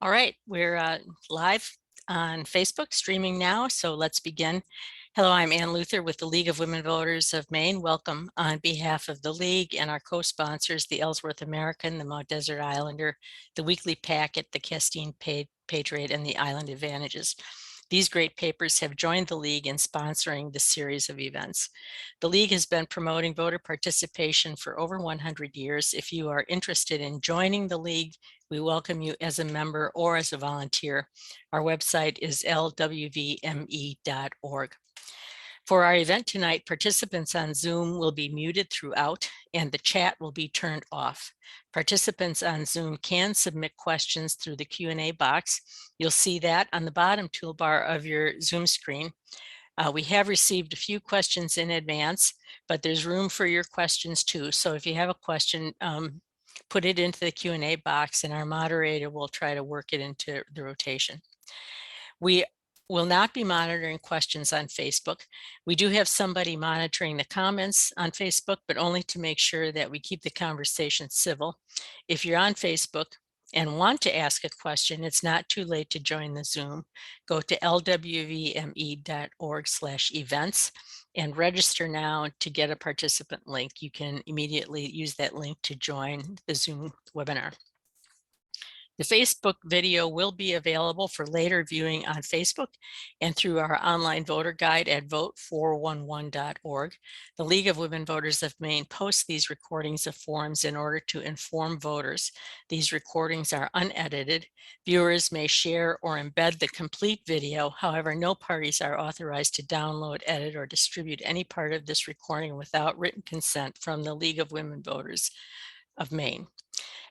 All right, we're live on Facebook, streaming now, so let's begin. Hello, I'm Ann Luther with the League of Women Voters of Maine. Welcome on behalf of the League and our co-sponsors, the Ellsworth American, the Mount Desert Islander, the Weekly Packet, the Castine Patriot, and the Island Advantages. These great papers have joined the League in sponsoring this series of events. The League has been promoting voter participation for over 100 years. If you are interested in joining the League, we welcome you as a member or as a volunteer. Our website is lwvme.org. For our event tonight, participants on Zoom will be muted throughout and the chat will be turned off. Participants on Zoom can submit questions through the Q&A box. You'll see that on the bottom toolbar of your Zoom screen. We have received a few questions in advance, but there's room for your questions too. So if you have a question, put it into the Q&A box and our moderator will try to work it into the rotation. We will not be monitoring questions on Facebook. We do have somebody monitoring the comments on Facebook, but only to make sure that we keep the conversation civil. If you're on Facebook and want to ask a question, it's not too late to join the Zoom. Go to lwvme.org/events and register now to get a participant link. You can immediately use that link to join the Zoom webinar. The Facebook video will be available for later viewing on Facebook and through our online voter guide at vote411.org. The League of Women Voters of Maine posts these recordings of forums in order to inform voters. These recordings are unedited. Viewers may share or embed the complete video. However, no parties are authorized to download, edit, or distribute any part of this recording without written consent from the League of Women Voters of Maine.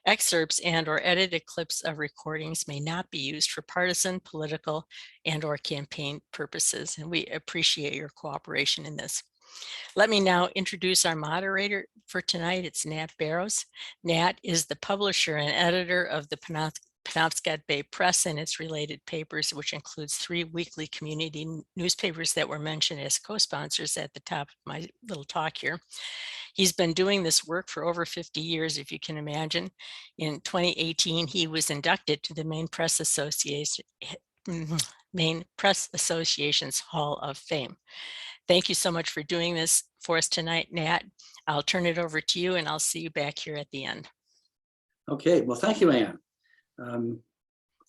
Excerpts and/or edited clips of recordings may not be used for partisan, political, and/or campaign purposes, and we appreciate your cooperation in this. Let me now introduce our moderator for tonight. It's Nat Barrows. Nat is the publisher and editor of the Penobscot Bay Press and its related papers, which includes 3 weekly community newspapers that were mentioned as co-sponsors at the top of my little talk here. He's been doing this work for over 50 years, if you can imagine. In 2018, he was inducted to the Maine Press Association's Hall of Fame. Thank you so much for doing this for us tonight, Nat. I'll turn it over to you and I'll see you back here at the end. Okay, well, thank you, Ann.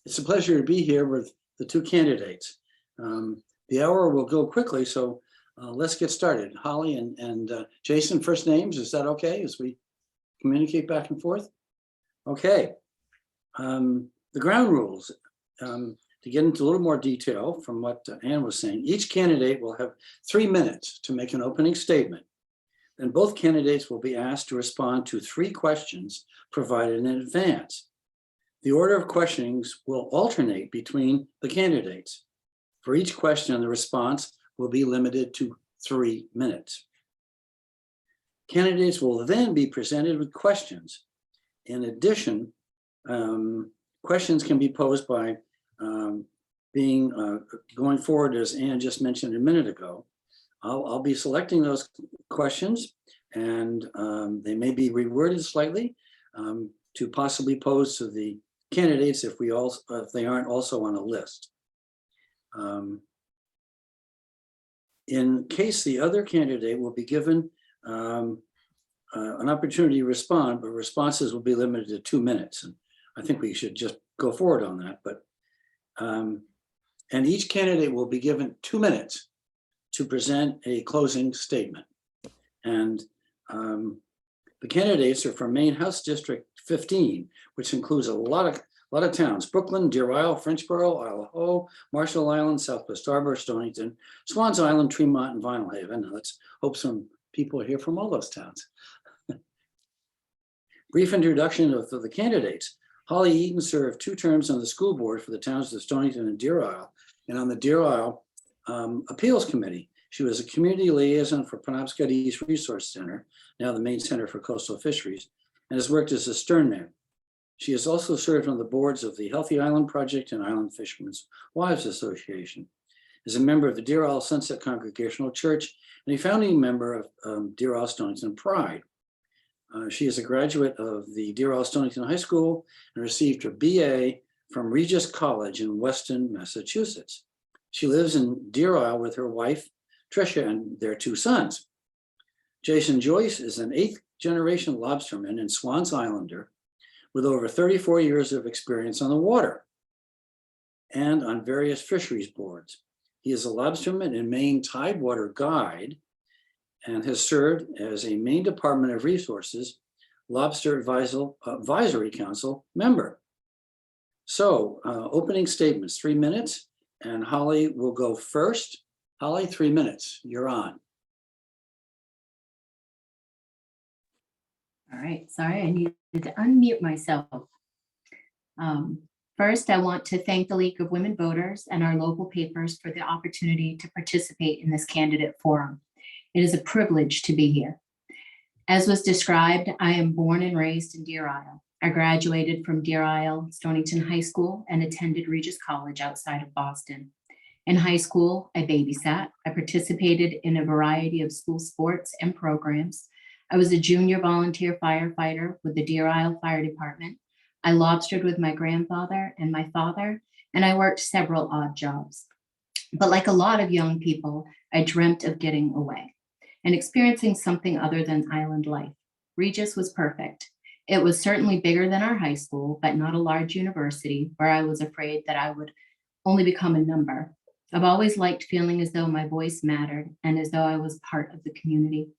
It's a pleasure to be here with the 2 candidates. The hour will go quickly, so let's get started. Holly and Jason, first names, is that okay as we communicate back and forth? Okay. The ground rules, to get into a little more detail from what Ann was saying, each candidate will have 3 minutes to make an opening statement. Then both candidates will be asked to respond to 3 questions provided in advance. The order of questionings will alternate between the candidates. For each question, the response will be limited to 3 minutes. Candidates will then be presented with questions. In addition, questions can be posed by going forward, as Ann just mentioned a minute ago. I'll be selecting those questions, and they may be reworded slightly to possibly pose to the candidates if they aren't also on a list. In case the other candidate will be given an opportunity to respond, but responses will be limited to 2 minutes. And I think we should just go forward on that. But and each candidate will be given 2 minutes to present a closing statement. And the candidates are from Maine House District 15, which includes a lot of towns: Brooklin, Deer Isle, Frenchboro, Isle Ho, Marshall Island, Southwest Harbor, Stonington, Swans Island, Tremont, and Vinyl Haven. Let's hope some people are here from all those towns. Brief introduction of the candidates. Holly Eaton served 2 terms on the school board for the towns of Stonington and Deer Isle, and on the Deer Isle Appeals Committee. She was a community liaison for Penobscot East Resource Center, now the Maine Center for Coastal Fisheries, and has worked as a sternman. She has also served on the boards of the Healthy Island Project and Island Fishermen's Wives Association. Is a member of the Deer Isle Sunset Congregational Church and a founding member of Deer Isle Stonington Pride. She is a graduate of the Deer Isle Stonington High School and received her BA from Regis College in Weston, Massachusetts. She lives in Deer Isle with her wife, Tricia, and their 2 sons. Jason Joyce is an 8th generation lobsterman and Swans Islander with over 34 years of experience on the water and on various fisheries boards. He is a lobsterman and Maine Tidewater guide and has served as a Maine Department of Resources Lobster Advisory Council member. So opening statements, 3 minutes, and Holly will go first. Holly, 3 minutes, you're on. All right, sorry, I needed to unmute myself. First, I want to thank the League of Women Voters and our local papers for the opportunity to participate in this candidate forum. It is a privilege to be here. As was described, I am born and raised in Deer Isle. I graduated from Deer Isle Stonington High School and attended Regis College outside of Boston. In high school, I babysat. I participated in a variety of school sports and programs. I was a junior volunteer firefighter with the Deer Isle Fire Department. I lobstered with my grandfather and my father, and I worked several odd jobs. But like a lot of young people, I dreamt of getting away and experiencing something other than island life. Regis was perfect. It was certainly bigger than our high school, but not a large university where I was afraid that I would only become a number. I've always liked feeling as though my voice mattered and as though I was part of the community.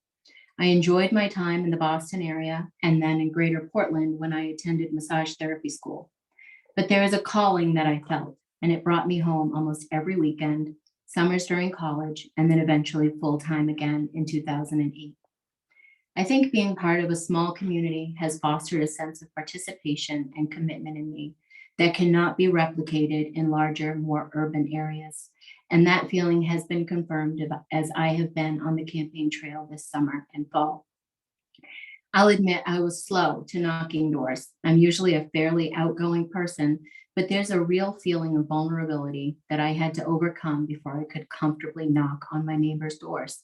I enjoyed my time in the Boston area and then in Greater Portland when I attended massage therapy school. But there is a calling that I felt, and it brought me home almost every weekend, summers during college, and then eventually full-time again in 2008. I think being part of a small community has fostered a sense of participation and commitment in me that cannot be replicated in larger, more urban areas. And that feeling has been confirmed as I have been on the campaign trail this summer and fall. I'll admit I was slow to knocking doors. I'm usually a fairly outgoing person, but there's a real feeling of vulnerability that I had to overcome before I could comfortably knock on my neighbors' doors.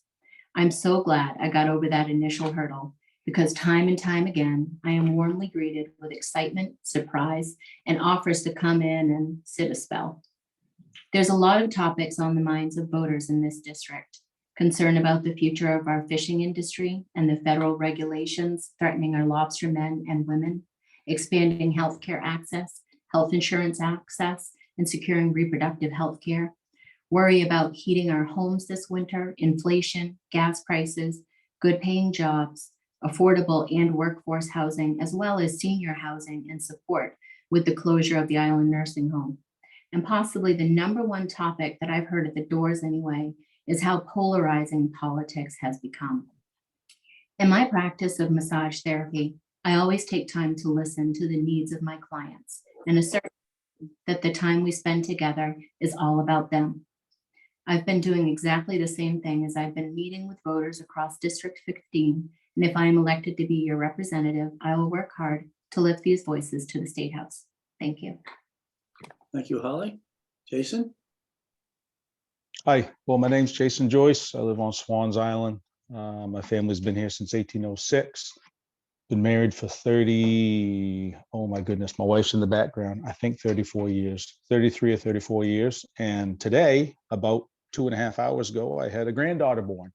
I'm so glad I got over that initial hurdle because time and time again, I am warmly greeted with excitement, surprise, and offers to come in and sit a spell. There's a lot of topics on the minds of voters in this district. Concern about the future of our fishing industry and the federal regulations threatening our lobstermen and women, expanding healthcare access, health insurance access, and securing reproductive health care, worry about heating our homes this winter, inflation, gas prices, good paying jobs, affordable and workforce housing, as well as senior housing and support with the closure of the Island Nursing Home. And possibly the number one topic that I've heard at the doors anyway is how polarizing politics has become. In my practice of massage therapy, I always take time to listen to the needs of my clients and assert that the time we spend together is all about them. I've been doing exactly the same thing as I've been meeting with voters across District 15, and if I am elected to be your representative, I will work hard to lift these voices to the State House. Thank you. Thank you, Holly. Jason? Hi, well, my name's Jason Joyce. I live on Swans Island. My family's been here since 1806. Been married for 30, oh my goodness, my wife's in the background, I think 34 years, 33 or 34 years. And today, about 2.5 hours ago, I had a granddaughter born.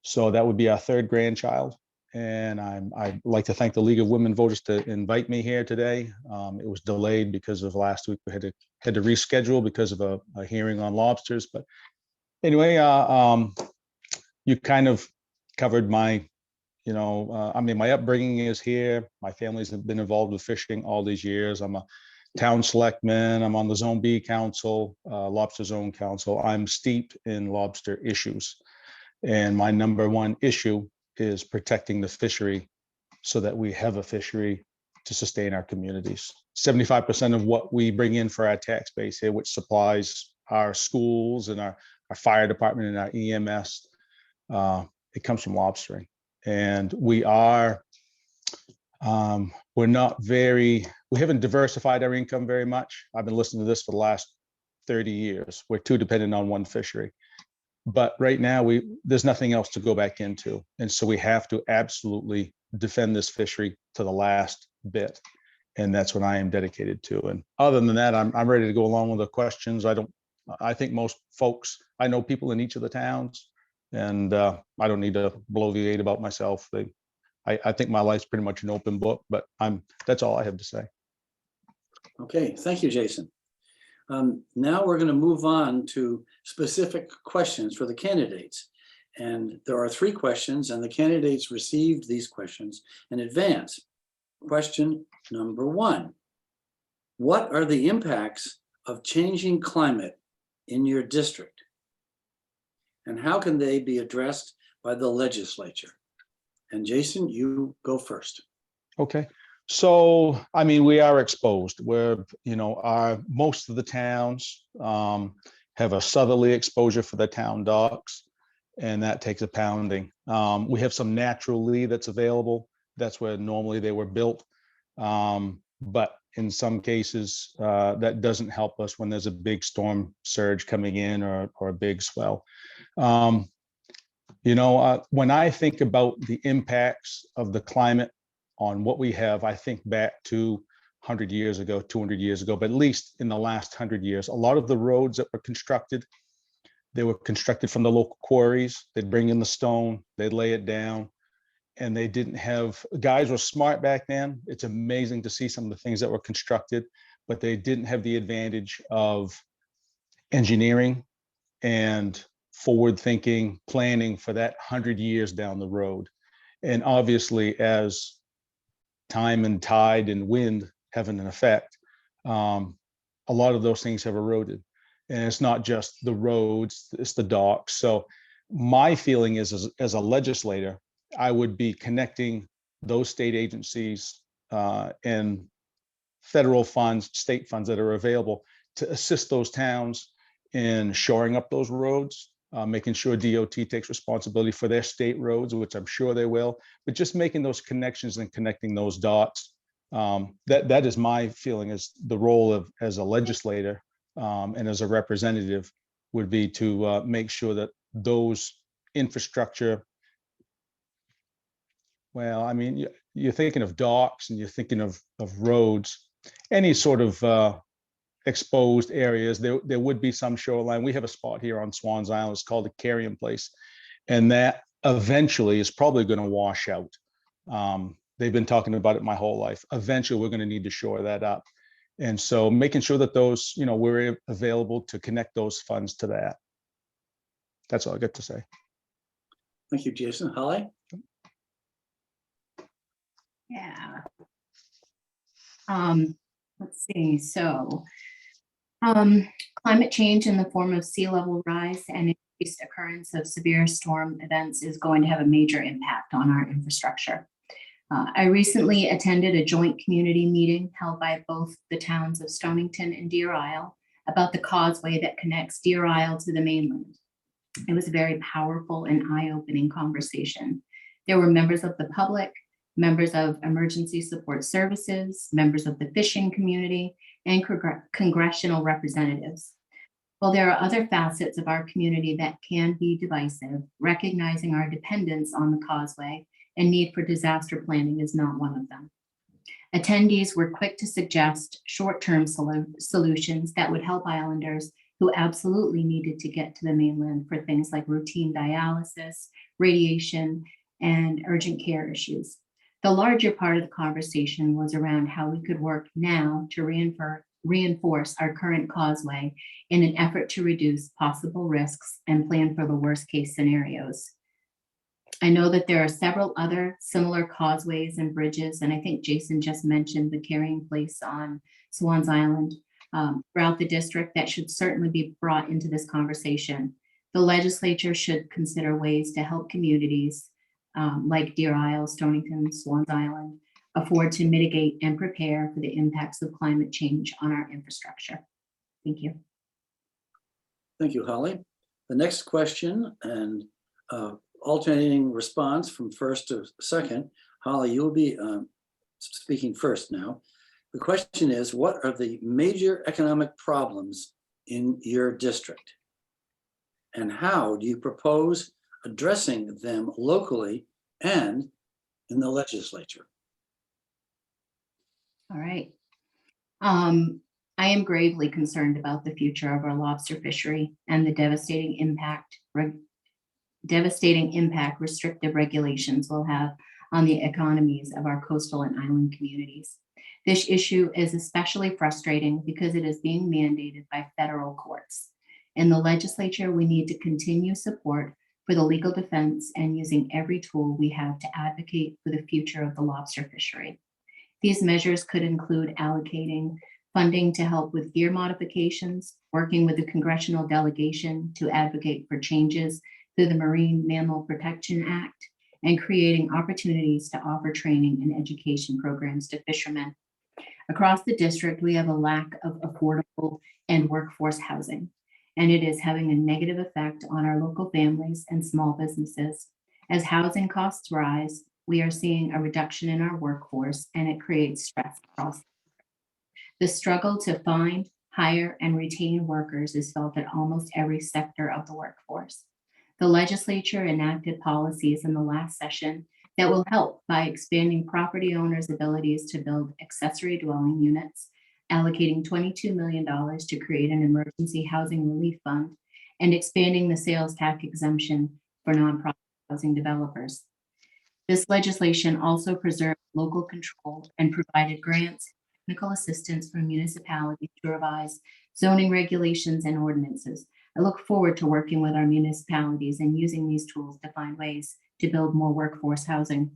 So that would be our 3rd grandchild. And I'd like to thank the League of Women Voters to invite me here today. It was delayed because of last week. We had to reschedule because of a hearing on lobsters. But anyway, you kind of covered my, my upbringing is here. My family's been involved with fishing all these years. I'm a town selectman. I'm on the Zone B Council, Lobster Zone Council. I'm steeped in lobster issues. And my number one issue is protecting the fishery so that we have a fishery to sustain our communities. 75% of what we bring in for our tax base here, which supplies our schools and our fire department and our EMS, it comes from lobstering. And we haven't diversified our income very much. I've been listening to this for the last 30 years. We're too dependent on one fishery. But right now, there's nothing else to go back into. And so we have to absolutely defend this fishery to the last bit. And that's what I am dedicated to. And other than that, I'm ready to go along with the questions. I think most folks, I know people in each of the towns, and I don't need to bloviate about myself. I think my life's pretty much an open book, but that's all I have to say. Okay, thank you, Jason. Now we're going to move on to specific questions for the candidates. And there are 3 questions, and the candidates received these questions in advance. Question number 1. What are the impacts of changing climate in your district? And how can they be addressed by the legislature? And Jason, you go first. Okay. So, I mean, we are exposed. Most of the towns have a southerly exposure for the town docks, and that takes a pounding. We have some natural lee that's available. That's where normally they were built. But in some cases, that doesn't help us when there's a big storm surge coming in or a big swell. When I think about the impacts of the climate on what we have, I think back to 100 years ago, 200 years ago, but at least in the last 100 years, a lot of the roads that were constructed, they were constructed from the local quarries. They'd bring in the stone, they'd lay it down, and they didn't have, guys were smart back then. It's amazing to see some of the things that were constructed, but they didn't have the advantage of engineering and forward thinking, planning for that 100 years down the road. And obviously, as time and tide and wind having an effect, a lot of those things have eroded. And it's not just the roads, it's the docks. So my feeling is, as a legislator, I would be connecting those state agencies and federal funds, state funds that are available to assist those towns in shoring up those roads, making sure DOT takes responsibility for their state roads, which I'm sure they will, but just making those connections and connecting those dots. That is my feeling, is the role as a legislator and as a representative would be to make sure that those infrastructure, well, I mean, you're thinking of docks and you're thinking of roads, any sort of exposed areas. There would be some shoreline. We have a spot here on Swans Island. It's called the Carrying Place, and that eventually is probably going to wash out. They've been talking about it my whole life. Eventually, we're going to need to shore that up, and so making sure that those, we're available to connect those funds to that. That's all I got to say. Thank you, Jason. Holly? Yeah. Let's see. So, climate change in the form of sea level rise and increased occurrence of severe storm events is going to have a major impact on our infrastructure. I recently attended a joint community meeting held by both the towns of Stonington and Deer Isle about the causeway that connects Deer Isle to the mainland. It was a very powerful and eye-opening conversation. There were members of the public, members of emergency support services, members of the fishing community, and congressional representatives. While there are other facets of our community that can be divisive, recognizing our dependence on the causeway and need for disaster planning is not one of them. Attendees were quick to suggest short-term solutions that would help islanders who absolutely needed to get to the mainland for things like routine dialysis, radiation, and urgent care issues. The larger part of the conversation was around how we could work now to reinforce our current causeway in an effort to reduce possible risks and plan for the worst case scenarios. I know that there are several other similar causeways and bridges, and I think Jason just mentioned the Carrying Place on Swans Island throughout the district that should certainly be brought into this conversation. The legislature should consider ways to help communities like Deer Isle, Stonington, Swans Island, afford to mitigate and prepare for the impacts of climate change on our infrastructure. Thank you. Thank you, Holly. The next question, and alternating response from first to second. Holly, you'll be speaking first now. The question is, what are the major economic problems in your district? And how do you propose addressing them locally and in the legislature? All right. I am gravely concerned about the future of our lobster fishery and the devastating impact restrictive regulations will have on the economies of our coastal and island communities. This issue is especially frustrating because it is being mandated by federal courts. In the legislature, we need to continue support for the legal defense and using every tool we have to advocate for the future of the lobster fishery. These measures could include allocating funding to help with gear modifications, working with the congressional delegation to advocate for changes through the Marine Mammal Protection Act, and creating opportunities to offer training and education programs to fishermen. Across the district, we have a lack of affordable and workforce housing, and it is having a negative effect on our local families and small businesses. As housing costs rise, we are seeing a reduction in our workforce, and it creates stress across. The struggle to find, hire, and retain workers is felt at almost every sector of the workforce. The legislature enacted policies in the last session that will help by expanding property owners' abilities to build accessory dwelling units, allocating $22 million to create an emergency housing relief fund, and expanding the sales tax exemption for nonprofit housing developers. This legislation also preserved local control and provided grants, technical assistance for municipalities to revise zoning regulations and ordinances. I look forward to working with our municipalities and using these tools to find ways to build more workforce housing.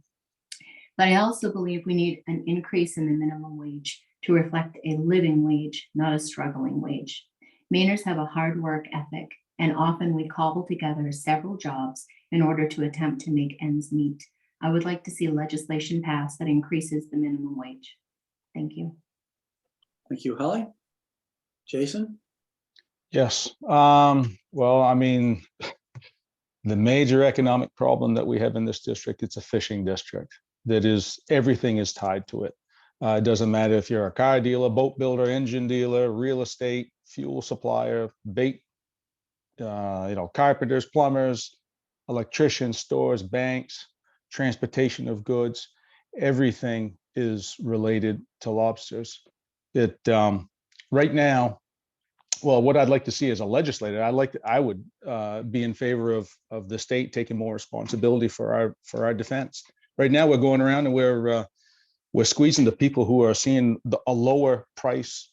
But I also believe we need an increase in the minimum wage to reflect a living wage, not a struggling wage. Mainers have a hard work ethic, and often we cobble together several jobs in order to attempt to make ends meet. I would like to see legislation passed that increases the minimum wage. Thank you. Thank you, Holly. Jason? Yes. Well, I mean, the major economic problem that we have in this district, it's a fishing district. That is, everything is tied to it. It doesn't matter if you're a car dealer, boat builder, engine dealer, real estate, fuel supplier, bait, carpenters, plumbers, electricians, stores, banks, transportation of goods. Everything is related to lobsters. It right now, well, what I'd like to see as a legislator, I would be in favor of the state taking more responsibility for our defense. Right now, we're going around and we're squeezing the people who are seeing a lower price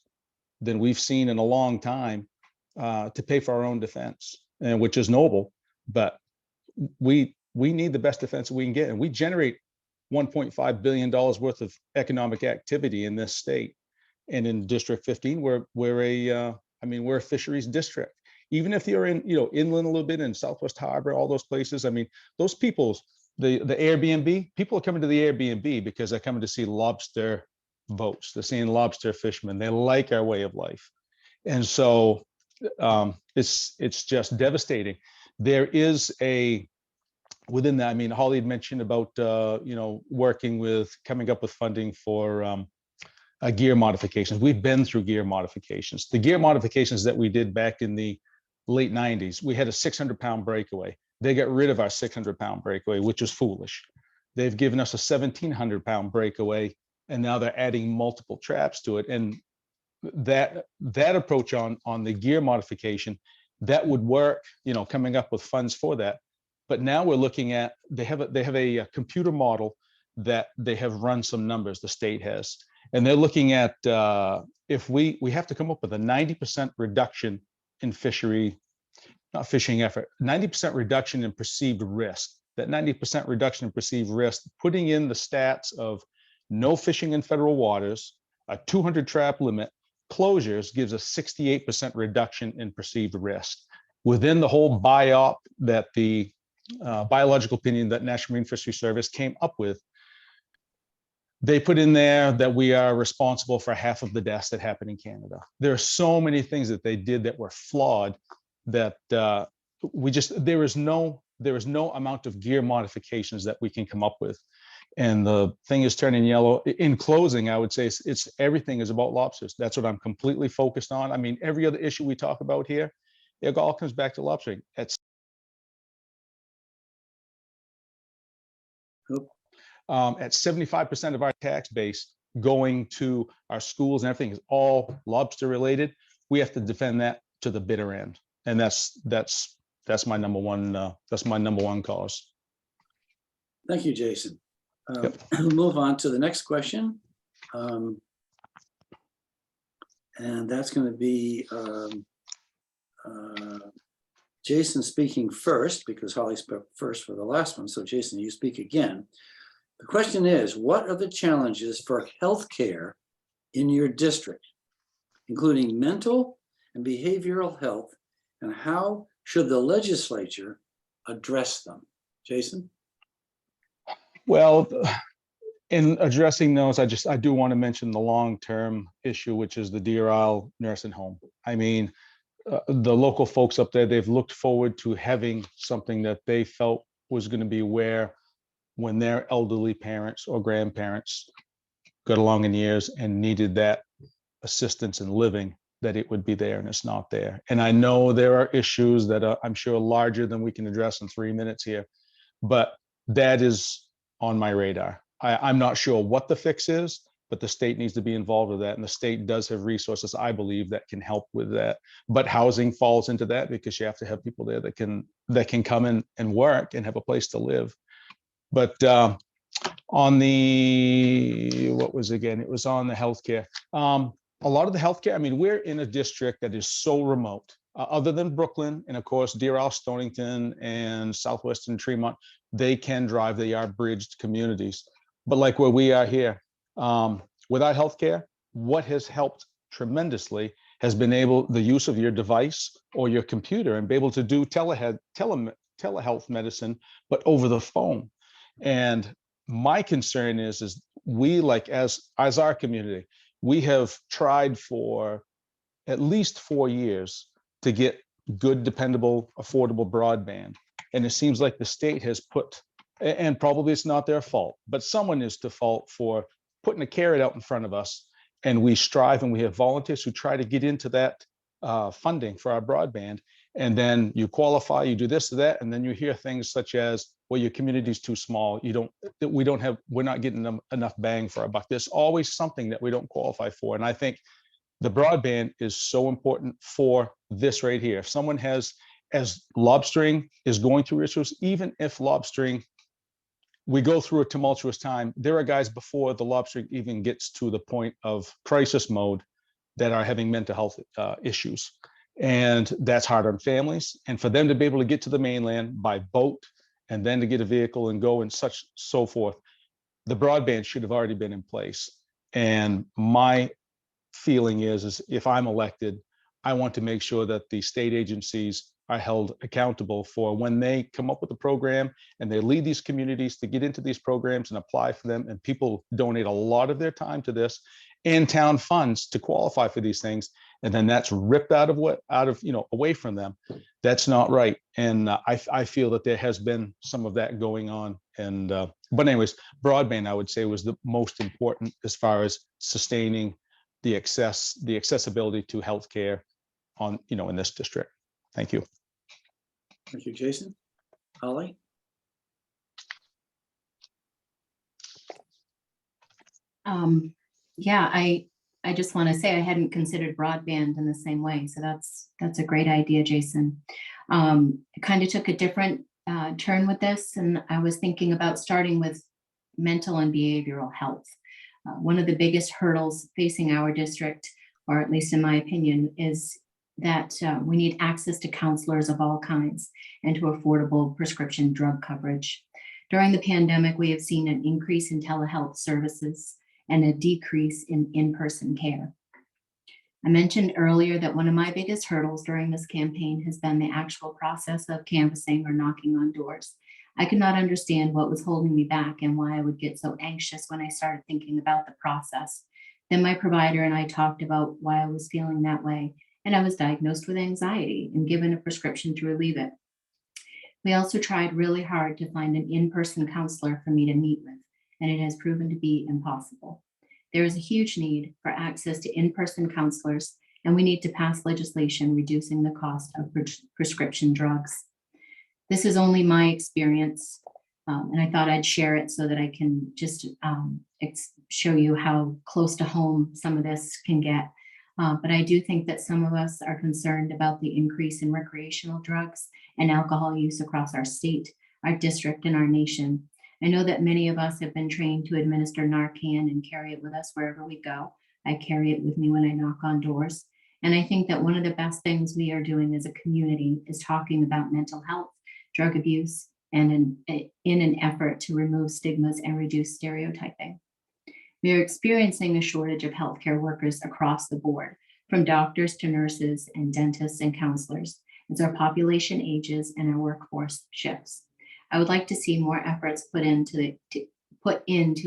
than we've seen in a long time to pay for our own defense, and which is noble. But we need the best defense we can get, and we generate $1.5 billion worth of economic activity in this state. And in District 15, we're a fisheries district. Even if you're in, inland a little bit in Southwest Harbor, all those places. I mean, those people's the Airbnb people are coming to the Airbnb because they're coming to see lobster boats. They're seeing lobster fishermen. They like our way of life, and so it's just devastating. There is within that. I mean, Holly had mentioned about coming up with funding for gear modifications. We've been through gear modifications. The gear modifications that we did back in the late 90s, we had a 600-pound breakaway. They got rid of our 600-pound breakaway, which was foolish. They've given us a 1,700-pound breakaway, and now they're adding multiple traps to it. And that approach on the gear modification, that would work, coming up with funds for that. But now we're looking at, they have a computer model that they have run some numbers, the state has. And they're looking at if we have to come up with a 90% reduction in fishing effort, 90% reduction in perceived risk. That 90% reduction in perceived risk, putting in the stats of no fishing in federal waters, a 200 trap limit, closures gives a 68% reduction in perceived risk. Within the whole BIOP that the biological opinion that National Marine Fisheries Service came up with, they put in there that we are responsible for half of the deaths that happen in Canada. There are so many things that they did that were flawed that there is no amount of gear modifications that we can come up with. And the thing is turning yellow. In closing, I would say it's everything is about lobsters. That's what I'm completely focused on. I mean, every other issue we talk about here, it all comes back to lobstering. At 75% of our tax base, going to our schools and everything is all lobster related, we have to defend that to the bitter end. And that's my number one cause. Thank you, Jason. Yep. We'll move on to the next question. And that's going to be Jason speaking first, because Holly spoke first for the last one. So Jason, you speak again. The question is, what are the challenges for healthcare in your district, including mental and behavioral health, and how should the legislature address them? Jason? Well, in addressing those, I do want to mention the long-term issue, which is the Deer Isle nursing home. I mean, the local folks up there, they've looked forward to having something that they felt was going to be where when their elderly parents or grandparents got along in years and needed that assistance in living, that it would be there, and it's not there. And I know there are issues that are, I'm sure, larger than we can address in 3 minutes here, but that is on my radar. I'm not sure what the fix is, but the state needs to be involved with that. And the state does have resources, I believe, that can help with that. But housing falls into that, because you have to have people there that can come in and work and have a place to live. But on the, what was again, it was on the healthcare. A lot of the healthcare, I mean, we're in a district that is so remote, other than Brooklyn and of course, Deer Isle, Stonington and Southwestern Tremont, they can drive, they are bridged communities. But like where we are here, without healthcare, what has helped tremendously has been the use of your device or your computer and be able to do telehealth medicine, but over the phone. And my concern is we, like as our community, we have tried for at least 4 years to get good, dependable, affordable broadband. And it seems like the state has put, and probably it's not their fault, but someone is to fault for putting a carrot out in front of us. And we strive, and we have volunteers who try to get into that funding for our broadband. And then you qualify, you do this or that, and then you hear things such as, well, your community's too small. We're not getting enough bang for our buck. There's always something that we don't qualify for. And I think the broadband is so important for this right here. If someone has, as lobstering is going through issues, even if lobstering, we go through a tumultuous time, there are guys before the lobstering even gets to the point of crisis mode that are having mental health issues. And that's hard on families. And for them to be able to get to the mainland by boat and then to get a vehicle and go and so forth, the broadband should have already been in place. And my feeling is if I'm elected, I want to make sure that the state agencies are held accountable for when they come up with a program and they lead these communities to get into these programs and apply for them. And people donate a lot of their time to this and town funds to qualify for these things. And then that's ripped away from them. That's not right. And I feel that there has been some of that going on. And but anyways, broadband, I would say, was the most important as far as sustaining the accessibility to healthcare in this district. Thank you. Thank you, Jason. Holly? Yeah, I just want to say I hadn't considered broadband in the same way. So that's a great idea, Jason. I kind of took a different turn with this, and I was thinking about starting with mental and behavioral health. One of the biggest hurdles facing our district, or at least in my opinion, is that we need access to counselors of all kinds and to affordable prescription drug coverage. During the pandemic, we have seen an increase in telehealth services and a decrease in in-person care. I mentioned earlier that one of my biggest hurdles during this campaign has been the actual process of canvassing or knocking on doors. I could not understand what was holding me back and why I would get so anxious when I started thinking about the process. Then my provider and I talked about why I was feeling that way, and I was diagnosed with anxiety and given a prescription to relieve it. We also tried really hard to find an in-person counselor for me to meet with, and it has proven to be impossible. There is a huge need for access to in-person counselors, and we need to pass legislation reducing the cost of prescription drugs. This is only my experience, and I thought I'd share it so that I can just show you how close to home some of this can get. But I do think that some of us are concerned about the increase in recreational drugs and alcohol use across our state, our district, and our nation. I know that many of us have been trained to administer Narcan and carry it with us wherever we go. I carry it with me when I knock on doors. And I think that one of the best things we are doing as a community is talking about mental health, drug abuse, and in an effort to remove stigmas and reduce stereotyping. We are experiencing a shortage of healthcare workers across the board, from doctors to nurses and dentists and counselors, as our population ages and our workforce shifts. I would like to see more efforts put into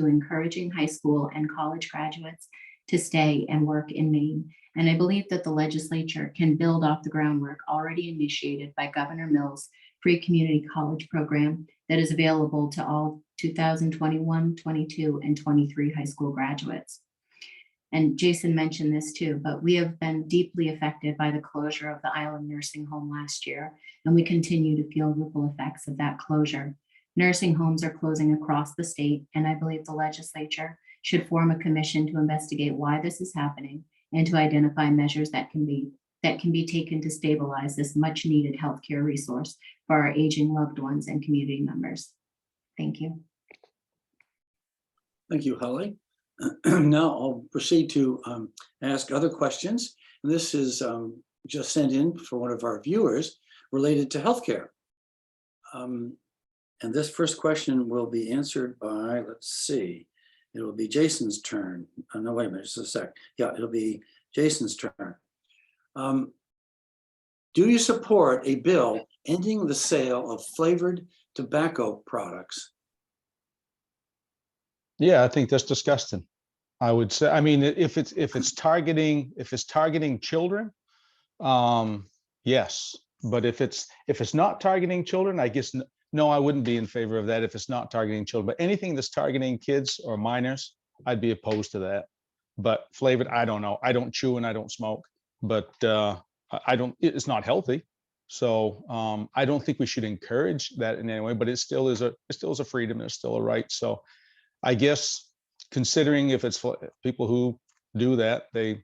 encouraging high school and college graduates to stay and work in Maine. And I believe that the legislature can build off the groundwork already initiated by Governor Mills' free community college program that is available to all 2021, 22, and 23 high school graduates. And Jason mentioned this too, but we have been deeply affected by the closure of the Island Nursing Home last year, and we continue to feel ripple effects of that closure. Nursing homes are closing across the state, and I believe the legislature should form a commission to investigate why this is happening and to identify measures that can be taken to stabilize this much needed healthcare resource for our aging loved ones and community members. Thank you. Thank you, Holly. Now I'll proceed to ask other questions. And this is just sent in for one of our viewers related to healthcare. And this first question will be answered by, let's see, it will be Jason's turn. No, wait a minute, just a sec. Yeah, it'll be Jason's turn. Do you support a bill ending the sale of flavored tobacco products? Yeah, I think that's disgusting. I would say, I mean, if it's targeting children, yes. But if it's not targeting children, I guess no, I wouldn't be in favor of that if it's not targeting children. But anything that's targeting kids or minors, I'd be opposed to that. But flavored, I don't know. I don't chew and I don't smoke, but it's not healthy. So I don't think we should encourage that in any way, but it still is a freedom, it's still a right. So I guess considering if it's people who do that, they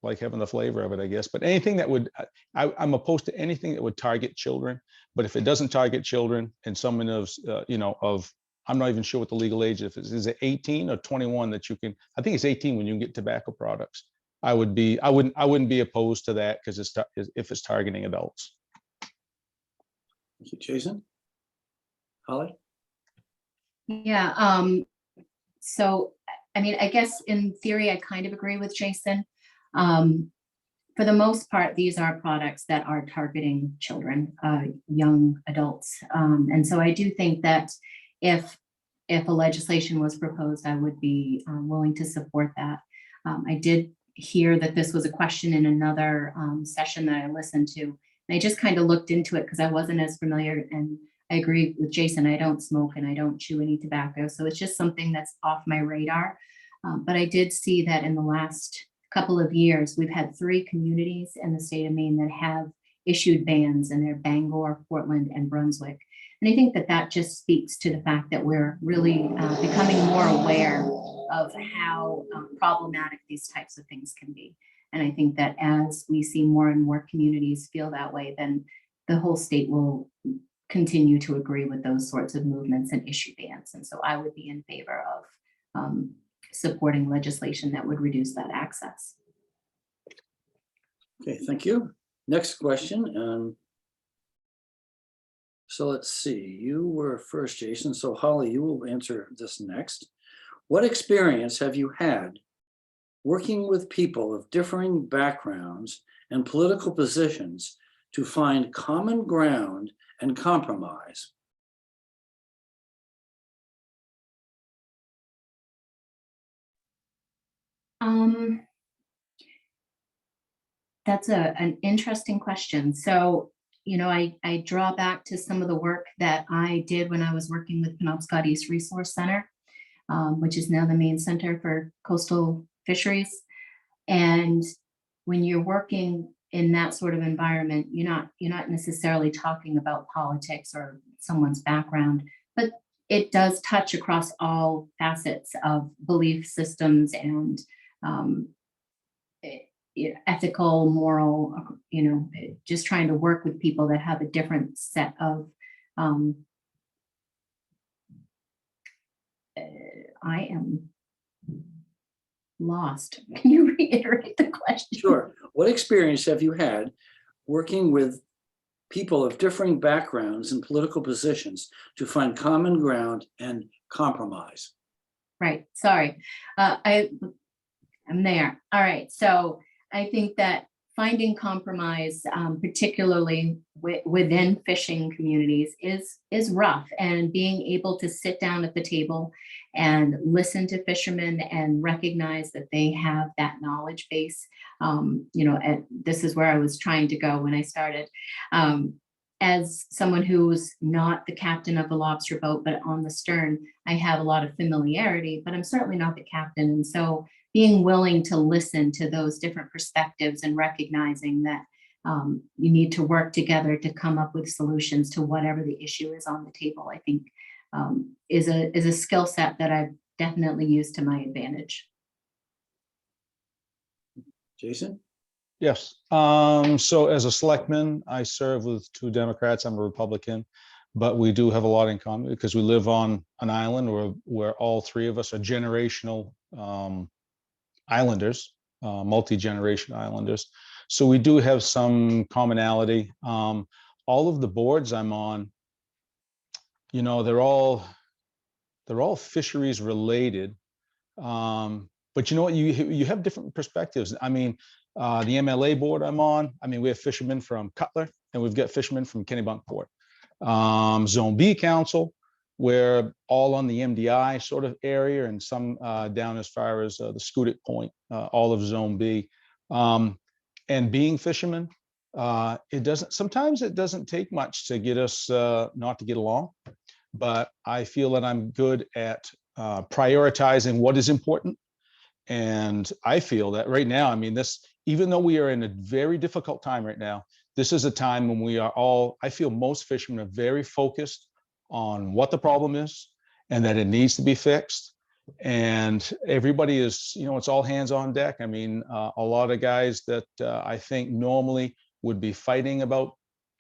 like having the flavor of it, I guess. But anything that would, I'm opposed to anything that would target children. But if it doesn't target children and someone of, I'm not even sure what the legal age is it 18 or 21 that you can, I think it's 18 when you can get tobacco products. I wouldn't be opposed to that because if it's targeting adults. Thank you, Jason. Holly? Yeah, so, I mean, I guess in theory, I kind of agree with Jason. For the most part, these are products that are targeting children, young adults. And so I do think that if a legislation was proposed, I would be willing to support that. I did hear that this was a question in another session that I listened to. And I just kind of looked into it because I wasn't as familiar, and I agree with Jason. I don't smoke and I don't chew any tobacco. So it's just something that's off my radar. But I did see that in the last couple of years, we've had 3 communities in the state of Maine that have issued bans, and they're Bangor, Portland, and Brunswick. And I think that that just speaks to the fact that we're really becoming more aware of how problematic these types of things can be. And I think that as we see more and more communities feel that way, then the whole state will continue to agree with those sorts of movements and issue bans. And so I would be in favor of supporting legislation that would reduce that access. Okay, thank you. Next question. So let's see, you were first, Jason. So Holly, you will answer this next. What experience have you had working with people of differing backgrounds and political positions to find common ground and compromise? That's an interesting question. So, I draw back to some of the work that I did when I was working with Penobscot East Resource Center, which is now the Maine Center for Coastal Fisheries. And when you're working in that sort of environment, you're not necessarily talking about politics or someone's background, but it does touch across all facets of belief systems and ethical, moral, just trying to work with people that have a different set of I am lost. Can you reiterate the question? Sure. What experience have you had working with people of differing backgrounds and political positions to find common ground and compromise? Right. Sorry. I'm there. All right. So I think that finding compromise, particularly within fishing communities, is rough. And being able to sit down at the table and listen to fishermen and recognize that they have that knowledge base. And this is where I was trying to go when I started. As someone who's not the captain of the lobster boat, but on the stern, I have a lot of familiarity, but I'm certainly not the captain. And so being willing to listen to those different perspectives and recognizing that you need to work together to come up with solutions to whatever the issue is on the table, I think is a skill set that I've definitely used to my advantage. Jason? Yes. So as a selectman, I serve with 2 Democrats. I'm a Republican, but we do have a lot in common because we live on an island where all 3 of us are generational islanders, multi-generation islanders. So we do have some commonality. All of the boards I'm on, they're all fisheries related. But you know what, you have different perspectives. I mean, the MLA board I'm on, we have fishermen from Cutler and we've got fishermen from Kennebunkport. Zone B Council, we're all on the MDI sort of area and some down as far as the Scudic Point, all of Zone B. And being fishermen, sometimes it doesn't take much to get us not to get along, but I feel that I'm good at prioritizing what is important. And I feel that right now, even though we are in a very difficult time right now, this is a time when we are all, I feel most fishermen are very focused on what the problem is and that it needs to be fixed. And everybody is, it's all hands on deck. A lot of guys that I think normally would be fighting about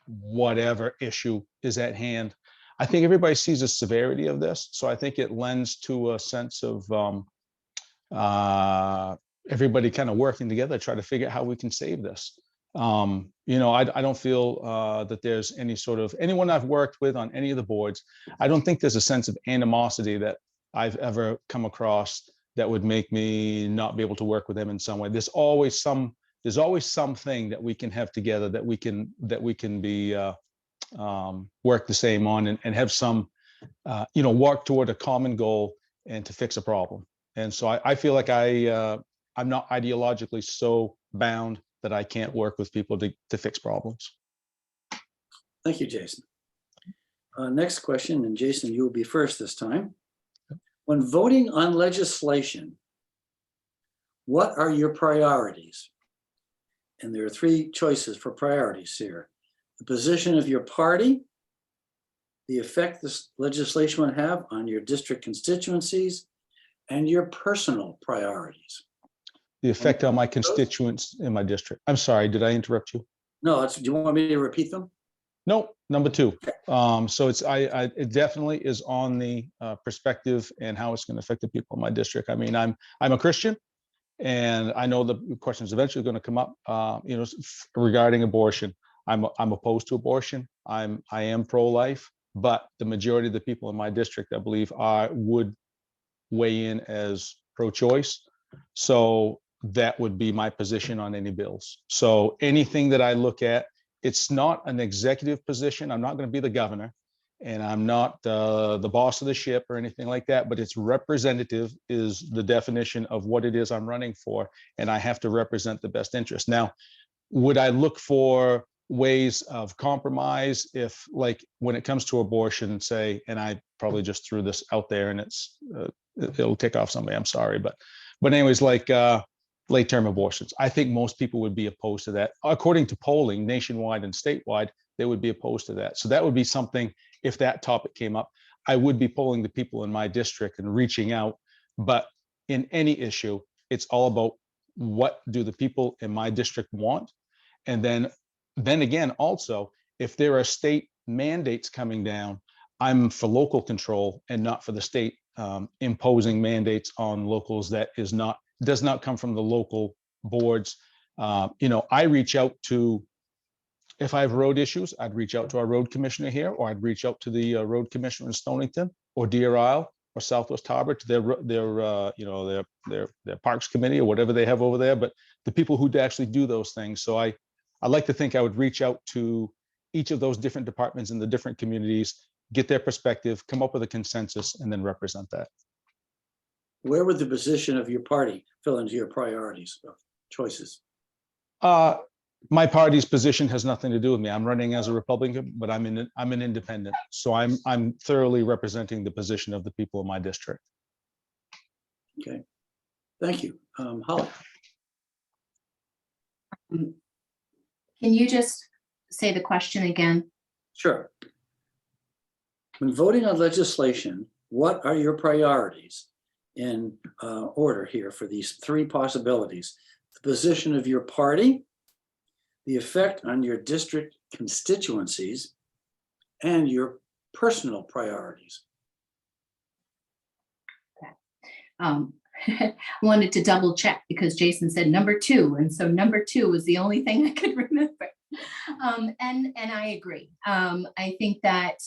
whatever issue is at hand. I think everybody sees the severity of this. So I think it lends to a sense of everybody kind of working together to try to figure out how we can save this. I don't feel that there's anyone I've worked with on any of the boards. I don't think there's a sense of animosity that I've ever come across that would make me not be able to work with them in some way. There's always something that we can have together that we can be work the same on and have some work toward a common goal and to fix a problem. And so I feel like I'm not ideologically so bound that I can't work with people to fix problems. Thank you, Jason. Next question, and Jason, you will be first this time. When voting on legislation, what are your priorities? And there are 3 choices for priorities here. The position of your party, the effect this legislation would have on your district constituencies, and your personal priorities. The effect on my constituents in my district. I'm sorry, did I interrupt you? No, do you want me to repeat them? No, number 2. So it definitely is on the perspective and how it's going to affect the people in my district. I'm a Christian, and I know the question is eventually going to come up. Regarding abortion. I'm opposed to abortion. I am pro-life, but the majority of the people in my district, I believe, would weigh in as pro-choice. So that would be my position on any bills. So anything that I look at, it's not an executive position. I'm not going to be the governor, and I'm not the boss of the ship or anything like that, but it's representative is the definition of what it is I'm running for, and I have to represent the best interest. Now, would I look for ways of compromise if, like, when it comes to abortion, say, and I probably just threw this out there and it'll tick off somebody, I'm sorry, but anyways, like late term abortions, I think most people would be opposed to that. According to polling nationwide and statewide, they would be opposed to that. So that would be something, if that topic came up, I would be polling the people in my district and reaching out. But in any issue, it's all about what do the people in my district want? And then again, also, if there are state mandates coming down, I'm for local control and not for the state imposing mandates on locals that does not come from the local boards. I reach out to, if I have road issues, I'd reach out to our road commissioner here, or I'd reach out to the road commissioner in Stonington or Deer Isle or Southwest Harbor to their parks committee or whatever they have over there. But the people who actually do those things. So I like to think I would reach out to each of those different departments in the different communities, get their perspective, come up with a consensus, and then represent that. Where would the position of your party fill into your priorities of choices? My party's position has nothing to do with me. I'm running as a Republican, but I'm an independent. So I'm thoroughly representing the position of the people in my district. Okay, thank you. Holly. Can you just say the question again? Sure. When voting on legislation, what are your priorities in order here for these three possibilities? The position of your party, the effect on your district constituencies, and your personal priorities. Wanted to double check because Jason said number 2. And so number 2 was the only thing I could remember. And I agree. I think that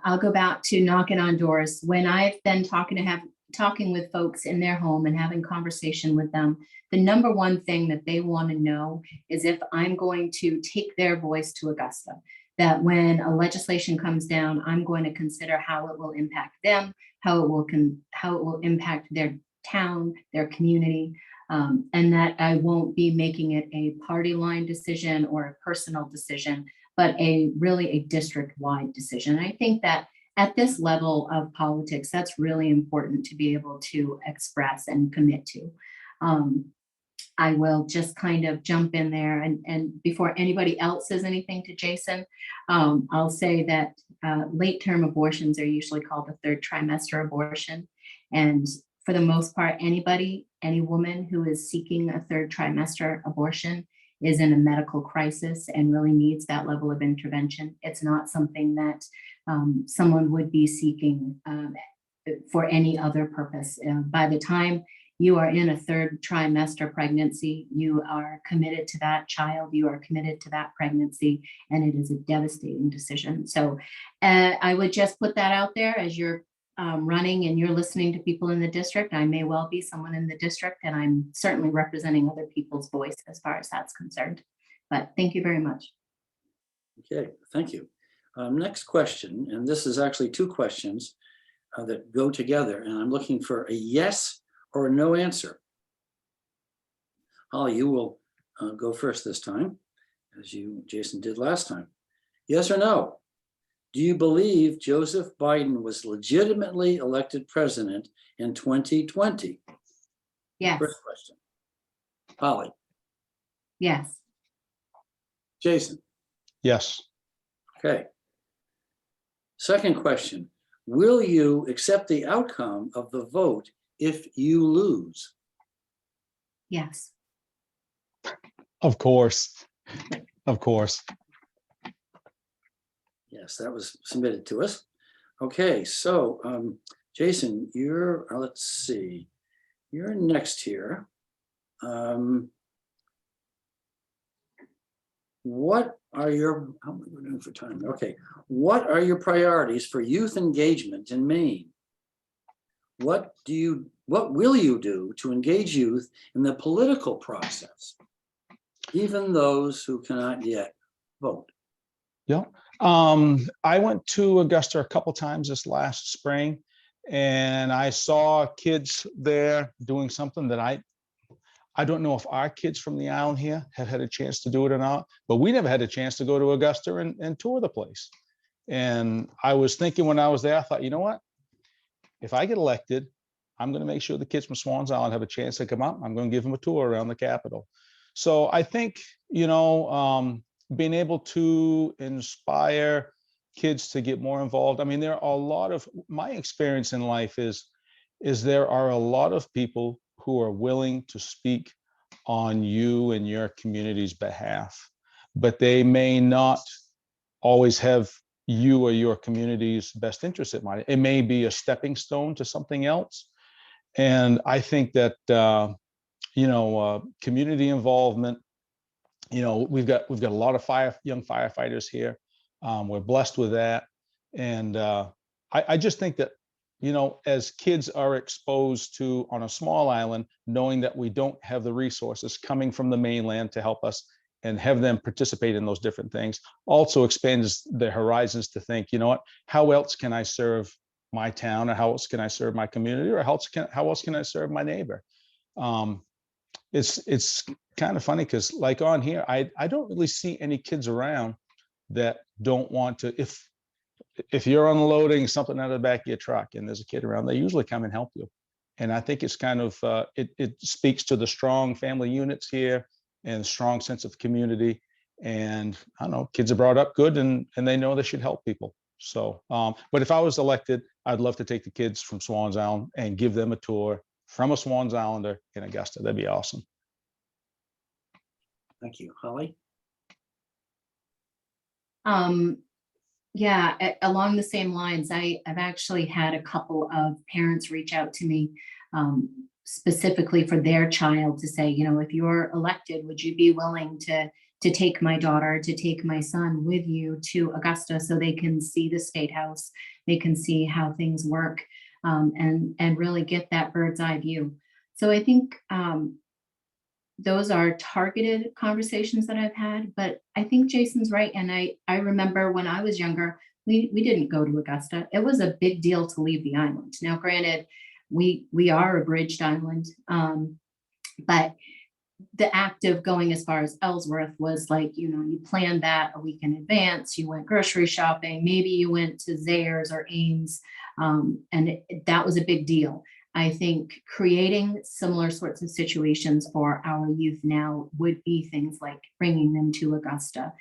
I'll go back to knocking on doors. When I've been talking with folks in their home and having conversation with them, the number one thing that they want to know is if I'm going to take their voice to Augusta, that when a legislation comes down, I'm going to consider how it will impact them, how it will impact their town, their community, and that I won't be making it a party line decision or a personal decision, but really a district-wide decision. And I think that at this level of politics, that's really important to be able to express and commit to. I will just kind of jump in there and before anybody else says anything to Jason, I'll say that late term abortions are usually called a third trimester abortion. And for the most part, any woman who is seeking a third trimester abortion is in a medical crisis and really needs that level of intervention. It's not something that someone would be seeking for any other purpose. By the time you are in a third trimester pregnancy, you are committed to that child, you are committed to that pregnancy, and it is a devastating decision. So I would just put that out there as you're running and you're listening to people in the district. I may well be someone in the district, and I'm certainly representing other people's voice as far as that's concerned. But thank you very much. Okay, thank you. Next question, and this is actually two questions that go together, and I'm looking for a yes or a no answer. Holly, you will go first this time, as Jason did last time. Yes or no? Do you believe Joseph Biden was legitimately elected president in 2020? Yes. First question. Holly. Yes. Jason. Yes. Okay. Second question. Will you accept the outcome of the vote if you lose? Yes. Of course. Of course. Yes, that was submitted to us. Okay, so Jason, let's see, you're next here. What are your, how am I doing for time? Okay, what are your priorities for youth engagement in Maine? What will you do to engage youth in the political process, even those who cannot yet vote? Yeah. I went to Augusta a couple times this last spring, and I saw kids there doing something that I don't know if our kids from the island here have had a chance to do it or not, but we never had a chance to go to Augusta and tour the place. And I was thinking when I was there, I thought, you know what? If I get elected, I'm going to make sure the kids from Swans Island have a chance to come up. I'm going to give them a tour around the Capitol. So I think, being able to inspire kids to get more involved. I mean, there are a lot of, my experience in life is there are a lot of people who are willing to speak on you and your community's behalf, but they may not always have you or your community's best interest at mind. It may be a stepping stone to something else. And I think that, community involvement, we've got a lot of young firefighters here. We're blessed with that. And I just think that, as kids are exposed to, on a small island, knowing that we don't have the resources coming from the mainland to help us and have them participate in those different things, also expands their horizons to think, how else can I serve my town, or how else can I serve my community, or how else can I serve my neighbor? It's kind of funny because, like, on here, I don't really see any kids around that don't want to. If you're unloading something out of the back of your truck and there's a kid around, they usually come and help you. And I think it's kind of it speaks to the strong family units here and strong sense of community. And I don't know, kids are brought up good, and they know they should help people. So, but if I was elected, I'd love to take the kids from Swans Island and give them a tour from a Swans Islander in Augusta. That'd be awesome. Thank you. Holly? Yeah, along the same lines, I've actually had a couple of parents reach out to me specifically for their child to say, if you're elected, would you be willing to take my daughter, to take my son with you to Augusta so they can see the State House, they can see how things work, and really get that bird's eye view. So I think those are targeted conversations that I've had, but I think Jason's right. And I remember when I was younger, we didn't go to Augusta. It was a big deal to leave the island. Now, granted, we are a bridged island, but the act of going as far as Ellsworth was like, you planned that a week in advance. You went grocery shopping, maybe you went to Zayre's or Ames, and that was a big deal. I think creating similar sorts of situations for our youth now would be things like bringing them to Augusta.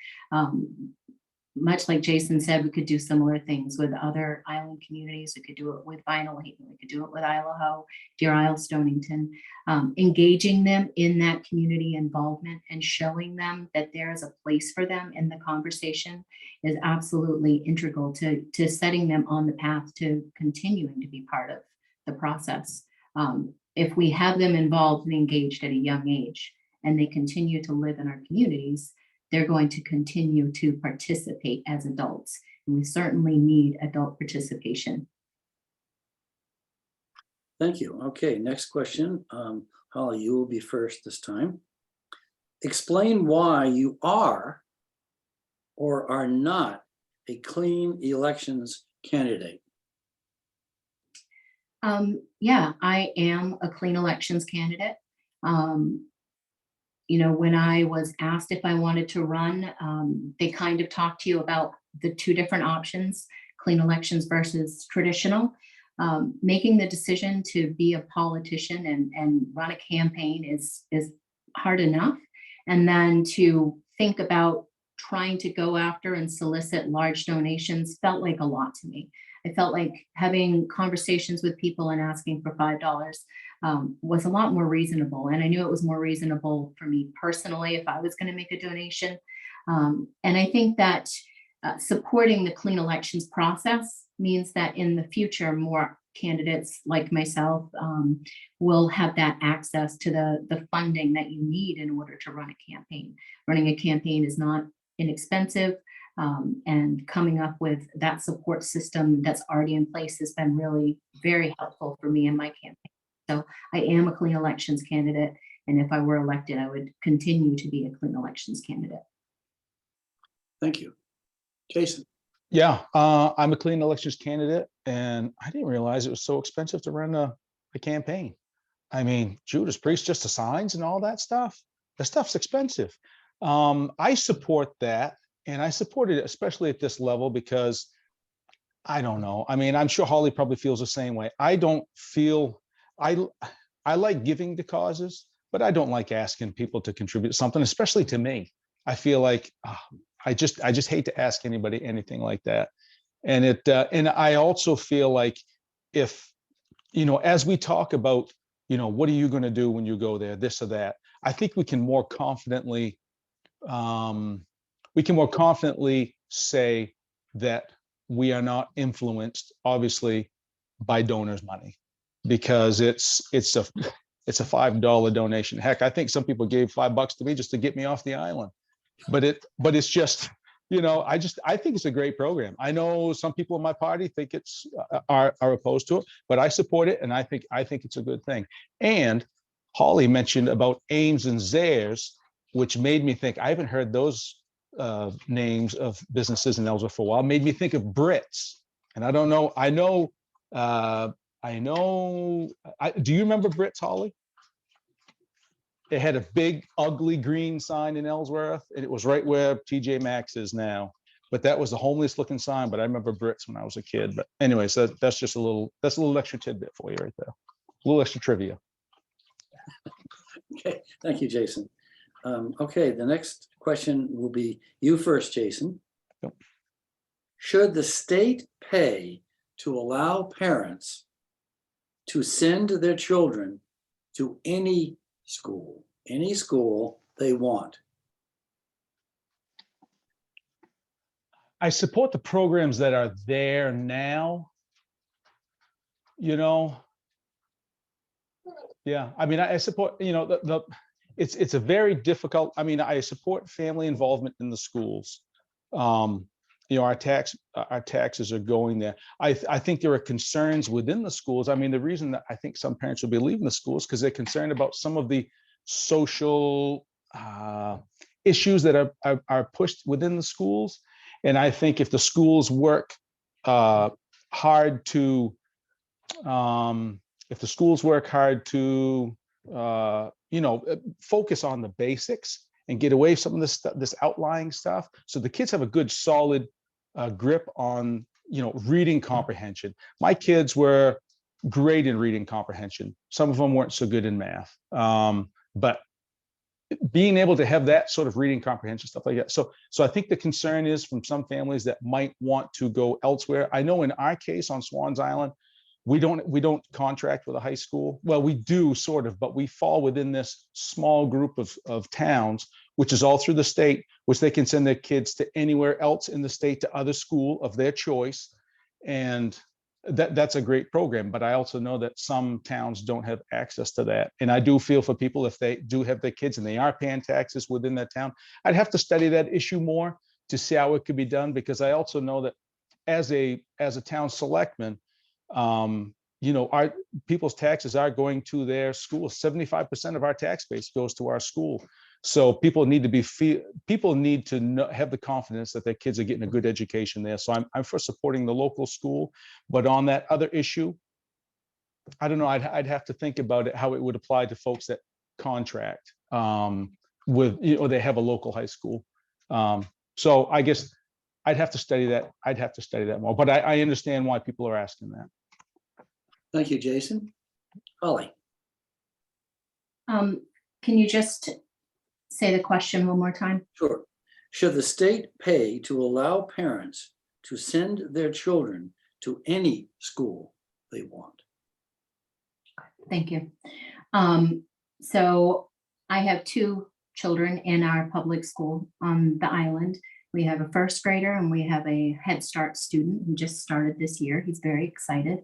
Much like Jason said, we could do similar things with other island communities. We could do it with Vinyl Haven. We could do it with Idaho, Deer Isle, Stonington. Engaging them in that community involvement and showing them that there is a place for them in the conversation is absolutely integral to setting them on the path to continuing to be part of the process. If we have them involved and engaged at a young age and they continue to live in our communities, they're going to continue to participate as adults. And we certainly need adult participation. Thank you. Okay, next question. Holly, you will be first this time. Explain why you are or are not a clean elections candidate. Yeah, I am a clean elections candidate. When I was asked if I wanted to run, they kind of talked to you about the two different options, clean elections versus traditional. Making the decision to be a politician and run a campaign is hard enough. And then to think about trying to go after and solicit large donations felt like a lot to me. I felt like having conversations with people and asking for $5 was a lot more reasonable. And I knew it was more reasonable for me personally if I was going to make a donation. And I think that supporting the clean elections process means that in the future, more candidates like myself will have that access to the funding that you need in order to run a campaign. Running a campaign is not inexpensive. And coming up with that support system that's already in place has been really very helpful for me in my campaign. So I am a clean elections candidate. And if I were elected, I would continue to be a clean elections candidate. Thank you. Jason. Yeah, I'm a clean elections candidate, and I didn't realize it was so expensive to run a campaign. I mean, Judas Priest, just the signs and all that stuff. The stuff's expensive. I support that. And I support it, especially at this level, because I don't know. I mean, I'm sure Holly probably feels the same way. I don't feel, I like giving to causes, but I don't like asking people to contribute something, especially to me. I feel like I just hate to ask anybody anything like that. And and I also feel like if, as we talk about, what are you going to do when you go there, this or that, I think we can more confidently say that we are not influenced, obviously, by donors' money, because it's a $5 donation. Heck, I think some people gave $5 to me just to get me off the island. But it's just, I think it's a great program. I know some people in my party think it's are opposed to it, but I support it, and I think it's a good thing. And Holly mentioned about Ames and Zares, which made me think, I haven't heard those names of businesses in Ellsworth for a while. Made me think of Brits, and I don't know. Do you remember Brits, Holly? It had a big, ugly green sign in Ellsworth, and it was right where TJ Maxx is now. But that was a homeless looking sign. But I remember Brits when I was a kid. But anyway, so that's just a little extra tidbit for you right there. A little extra trivia. Okay, thank you, Jason. Okay, the next question will be you first, Jason. Yep. Should the state pay to allow parents to send their children to any school they want? I support the programs that are there now. Yeah, I mean, I support, it's a very difficult, I mean, I support family involvement in the schools. Our taxes are going there. I think there are concerns within the schools. I mean, the reason that I think some parents will be leaving the schools because they're concerned about some of the social issues that are pushed within the schools. And I think if the schools work hard to focus on the basics and get away from some of this outlying stuff, so the kids have a good solid grip on reading comprehension. My kids were great in reading comprehension. Some of them weren't so good in math, but being able to have that sort of reading comprehension stuff like that. So I think the concern is from some families that might want to go elsewhere. I know in our case on Swans Island, we don't contract with a high school. Well, we do sort of, but we fall within this small group of towns, which is all through the state, which they can send their kids to anywhere else in the state to other school of their choice. And that's a great program. But I also know that some towns don't have access to that. And I do feel for people, if they do have their kids and they are paying taxes within that town, I'd have to study that issue more to see how it could be done, because I also know that as a town selectman, our people's taxes are going to their school. 75% of our tax base goes to our school. So people need to have the confidence that their kids are getting a good education there. So I'm for supporting the local school, but on that other issue, I don't know. I'd have to think about it, how it would apply to folks that contract with, they have a local high school. So I guess I'd have to study that more, but I understand why people are asking that. Thank you, Jason. Holly. Can you just say the question one more time? Sure. Should the state pay to allow parents to send their children to any school they want? Thank you. So I have two children in our public school on the island. We have a first grader and we have a Head Start student who just started this year. He's very excited.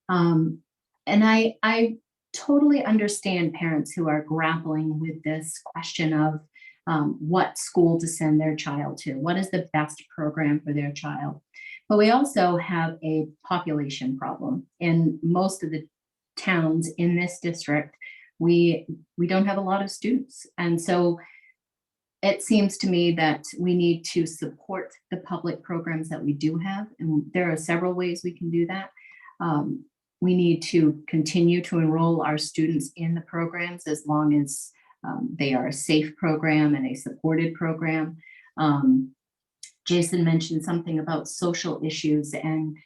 And I totally understand parents who are grappling with this question of what school to send their child to. What is the best program for their child? But we also have a population problem. In most of the towns in this district, we don't have a lot of students. And so it seems to me that we need to support the public programs that we do have. And there are several ways we can do that. We need to continue to enroll our students in the programs as long as they are a safe program and a supported program. Jason mentioned something about social issues, and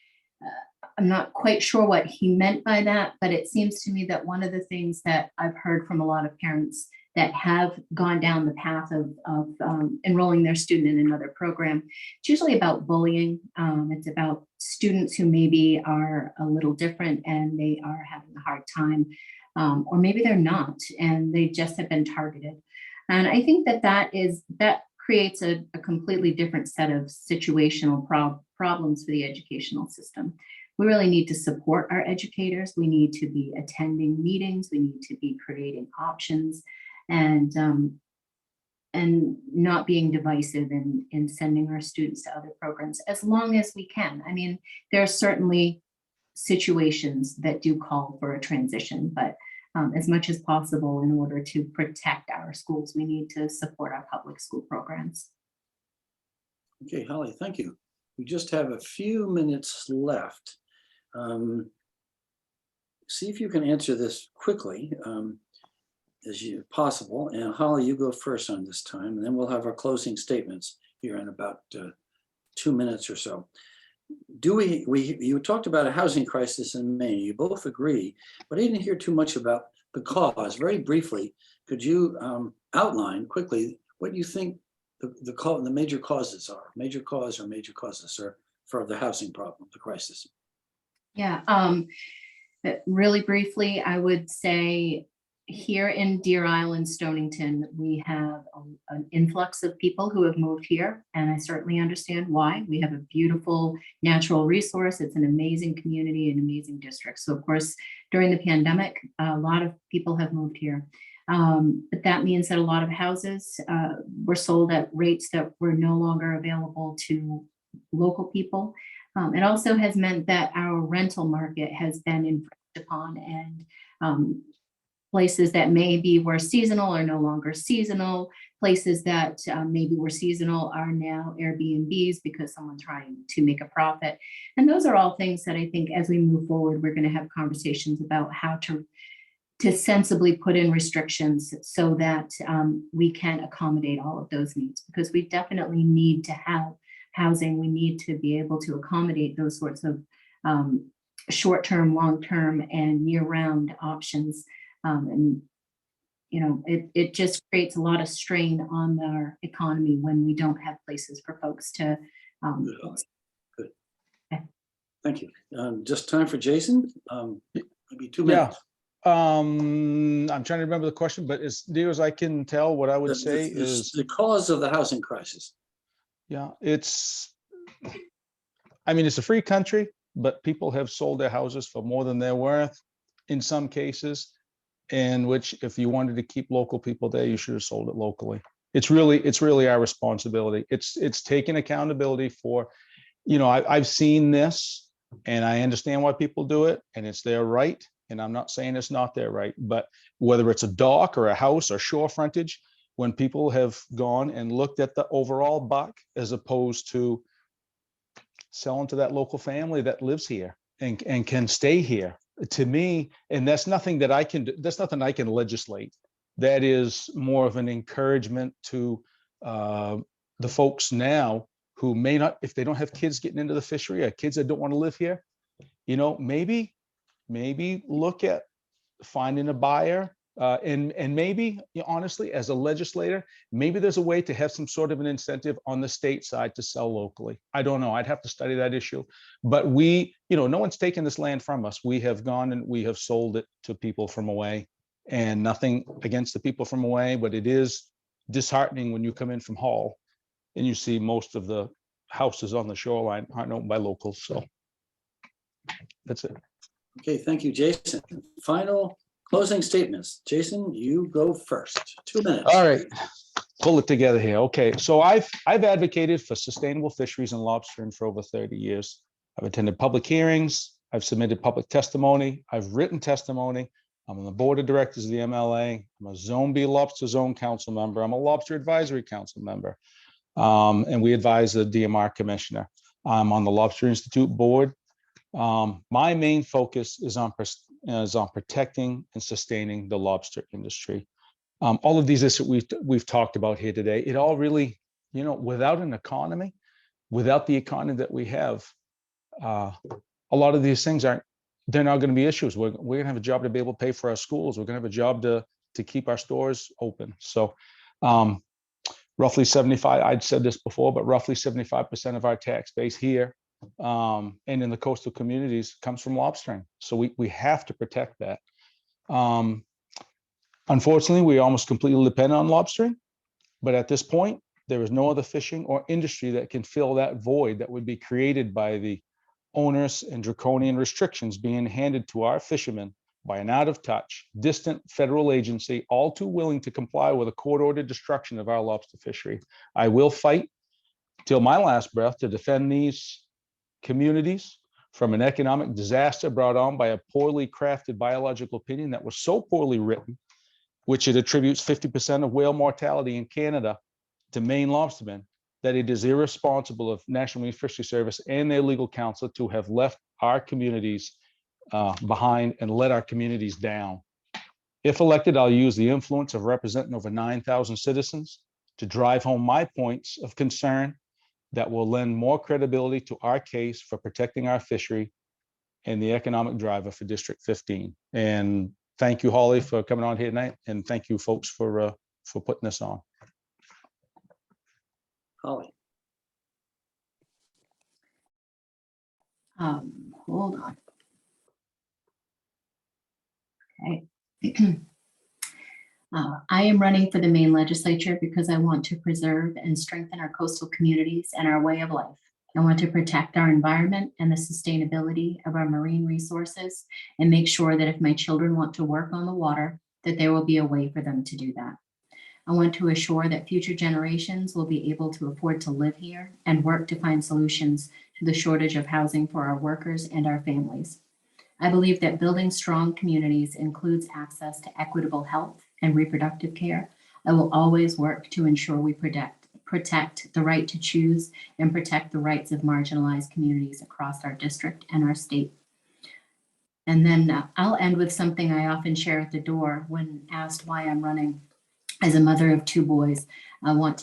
I'm not quite sure what he meant by that, but it seems to me that one of the things that I've heard from a lot of parents that have gone down the path of enrolling their student in another program. It's usually about bullying. It's about students who maybe are a little different and they are having a hard time, or maybe they're not, and they just have been targeted. And I think that creates a completely different set of situational problems for the educational system. We really need to support our educators. We need to be attending meetings. We need to be creating options, and not being divisive in sending our students to other programs as long as we can. I mean, there are certainly situations that do call for a transition, but as much as possible, in order to protect our schools, we need to support our public school programs. Okay, Holly, thank you. We just have a few minutes left. See if you can answer this quickly as possible. And Holly, you go first on this time, and then we'll have our closing statements here in about 2 minutes or so. You talked about a housing crisis in Maine. You both agree, but I didn't hear too much about the cause. Very briefly, could you outline quickly what you think the major causes are, major causes are for the housing problem, the crisis? Yeah, really briefly, I would say here in Deer Island, Stonington, we have an influx of people who have moved here, and I certainly understand why. We have a beautiful natural resource. It's an amazing community, an amazing district. So of course, during the pandemic, a lot of people have moved here. But that means that a lot of houses were sold at rates that were no longer available to local people. It also has meant that our rental market has been infringed upon, and places that maybe were seasonal are no longer seasonal. Places that maybe were seasonal are now Airbnbs because someone's trying to make a profit. And those are all things that I think as we move forward, we're going to have conversations about how to sensibly put in restrictions so that we can accommodate all of those needs, because we definitely need to have housing. We need to be able to accommodate those sorts of short-term, long-term, and year-round options. And you know, it just creates a lot of strain on our economy when we don't have places for folks to. Good. Okay. Thank you. Just time for Jason. Maybe 2 minutes. I'm trying to remember the question, but as near as I can tell, what I would say is the cause of the housing crisis. Yeah, I mean, it's a free country, but people have sold their houses for more than they're worth in some cases, in which if you wanted to keep local people there, you should have sold it locally. It's really our responsibility. It's taking accountability for, you know, I've seen this and I understand why people do it, and it's their right. And I'm not saying it's not their right, but whether it's a dock or a house or shore frontage, when people have gone and looked at the overall buck as opposed to selling to that local family that lives here and can stay here, to me, and that's nothing that I can do, that's nothing I can legislate. That is more of an encouragement to the folks now who may not, if they don't have kids getting into the fishery or kids that don't want to live here, you know, maybe look at finding a buyer. And maybe, you know, honestly, as a legislator, maybe there's a way to have some sort of an incentive on the state side to sell locally. I don't know. I'd have to study that issue. But we, you know, no one's taken this land from us. We have gone and we have sold it to people from away, and nothing against the people from away, but it is disheartening when you come in from Hall and you see most of the houses on the shoreline aren't owned by locals. So that's it. Okay, thank you, Jason. Final closing statements. Jason, you go first. 2 minutes. All right, pull it together here. Okay, so I've advocated for sustainable fisheries and lobstering for over 30 years. I've attended public hearings. I've submitted public testimony. I've written testimony. I'm on the board of directors of the MLA. I'm a Zone B Lobster Zone Council member. I'm a Lobster Advisory Council member. And we advise the DMR commissioner. I'm on the Lobster Institute board. My main focus is on protecting and sustaining the lobster industry. All of these issues we've talked about here today, it all really, you know, without an economy, without the economy that we have, a lot of these things they're not going to be issues. We're going to have a job to be able to pay for our schools. We're going to have a job to to keep our stores open. So roughly 75, I'd said this before, but roughly 75% of our tax base here and in the coastal communities comes from lobstering. So we have to protect that. Unfortunately, we almost completely depend on lobstering, but at this point, there is no other fishing or industry that can fill that void that would be created by the onerous and draconian restrictions being handed to our fishermen by an out-of-touch, distant federal agency, all too willing to comply with a court-ordered destruction of our lobster fishery. I will fight till my last breath to defend these communities from an economic disaster brought on by a poorly crafted biological opinion that was so poorly written, which it attributes 50% of whale mortality in Canada to Maine lobstermen, that it is irresponsible of National Marine Fisheries Service and their legal counsel to have left our communities behind and let our communities down. If elected, I'll use the influence of representing over 9,000 citizens to drive home my points of concern that will lend more credibility to our case for protecting our fishery and the economic driver for District 15. And thank you, Holly, for coming on here tonight. And thank you, folks, for putting this on. Holly. Hold on. Okay. I am running for the Maine legislature because I want to preserve and strengthen our coastal communities and our way of life. I want to protect our environment and the sustainability of our marine resources and make sure that if my children want to work on the water, that there will be a way for them to do that. I want to assure that future generations will be able to afford to live here and work to find solutions to the shortage of housing for our workers and our families. I believe that building strong communities includes access to equitable health and reproductive care. I will always work to ensure we protect the right to choose and protect the rights of marginalized communities across our district and our state. And then I'll end with something I often share at the door when asked why I'm running. As a mother of 2 boys, I want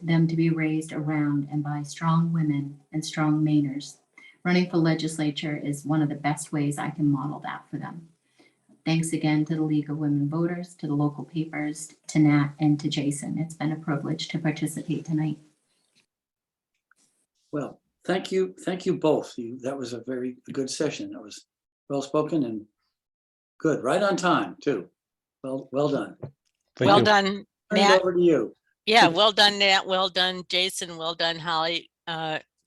them to be raised around and by strong women and strong Mainers. Running for legislature is one of the best ways I can model that for them. Thanks again to the League of Women Voters, to the local papers, to Nat, and to Jason. It's been a privilege to participate tonight. Well, thank you both. That was a very good session. That was well spoken and good, right on time too. Well done. Thank Well you. done, Turn Nat. it over to you. Yeah, well done, Nat. Well done, Jason. Well done, Holly.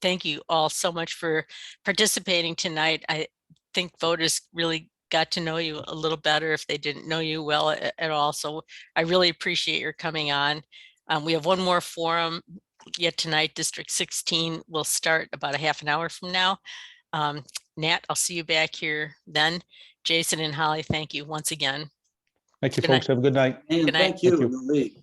Thank you all so much for participating tonight. I think voters really got to know you a little better if they didn't know you well at all. So I really appreciate your coming on. We have one more forum yet tonight. District 16 will start about a half an hour from now. Nat, I'll see you back here then. Jason and Holly, thank you once again. Thank you, Good folks. night. Have a good night. And Good night. thank you, Thank you. the League.